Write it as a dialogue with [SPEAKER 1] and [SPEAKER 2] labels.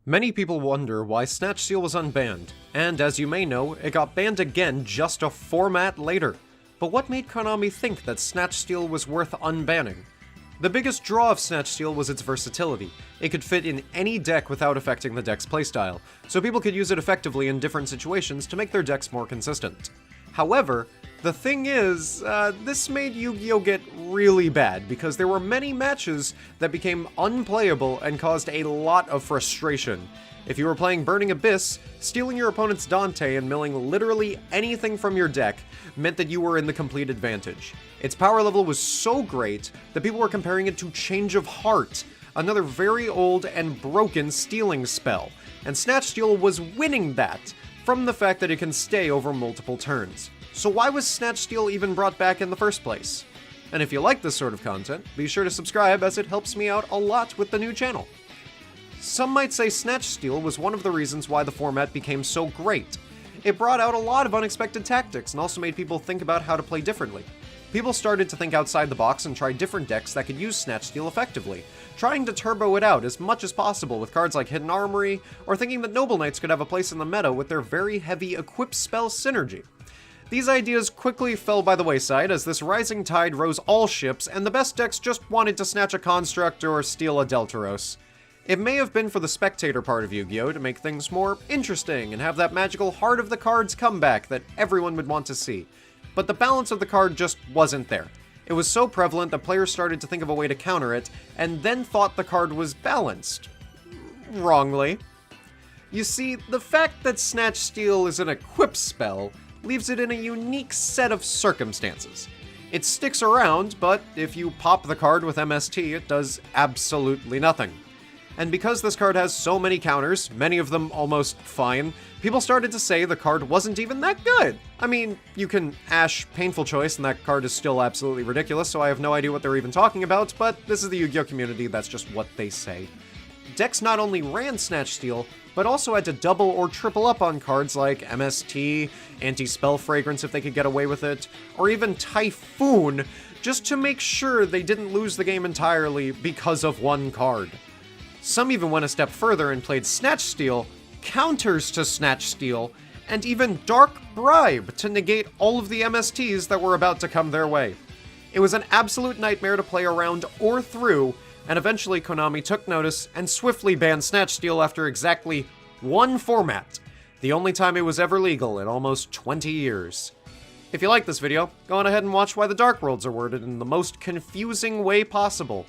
[SPEAKER 1] Many people wonder why Snatch Steal was unbanned, and as you may know, it got banned again just a format later. But what made Konami think that Snatch Steal was worth unbanning? The biggest draw of Snatch Steal was its versatility. It could fit in any deck without affecting the deck's playstyle, so people could use it effectively in different situations to make their decks more consistent. However, the thing is, this made Yu-Gi-Oh! Get really bad because there were many matches that became unplayable and caused a lot of frustration. If you were playing Burning Abyss, stealing your opponent's Dante and milling literally anything from your deck meant that you were in the complete advantage. Its power level was so great that people were comparing it to Change of Heart, another very old and broken stealing spell, and Snatch Steal was winning that from the fact that it can stay over multiple turns. So why was Snatch Steal even brought back in the first place? And if you like this sort of content, be sure to subscribe as it helps me out a lot with the new channel. Some might say Snatch Steal was one of the reasons why the format became so great. It brought out a lot of unexpected tactics and also made people think about how to play differently. People started to think outside the box and try different decks that could use Snatch Steal effectively, trying to turbo it out as much as possible with cards like Hidden Armory, or thinking that Noble Knights could have a place in the meta with their very heavy equip spell synergy. These ideas quickly fell by the wayside as this rising tide rose all ships and the best decks just wanted to snatch a Construct or steal a Deltaros. It may have been for the spectator part of Yu-Gi-Oh! To make things more interesting and have that magical heart of the cards comeback that everyone would want to see. But the balance of the card just wasn't there. It was so prevalent that players started to think of a way to counter it, and then thought the card was balanced. Wrongly. You see, the fact that Snatch Steal is an equip spell leaves it in a unique set of circumstances. It sticks around, but if you pop the card with MST, it does absolutely nothing. And because this card has so many counters, many of them almost fine, people started to say the card wasn't even that good. I mean, you can Ash Painful Choice and that card is still absolutely ridiculous, so I have no idea what they're even talking about, but this is the Yu-Gi-Oh! Community, that's just what they say. Decks not only ran Snatch Steal, but also had to double or triple up on cards like MST, Anti-Spell Fragrance if they could get away with it, or even Typhoon, just to make sure they didn't lose the game entirely because of one card. Some even went a step further and played Snatch Steal, counters to Snatch Steal, and even Dark Bribe to negate all of the MSTs that were about to come their way. It was an absolute nightmare to play around or through, and eventually Konami took notice and swiftly banned Snatch Steal after exactly one format, the only time it was ever legal in almost 20 years. If you like this video, go on ahead and watch why the Dark Worlds are worded in the most confusing way possible.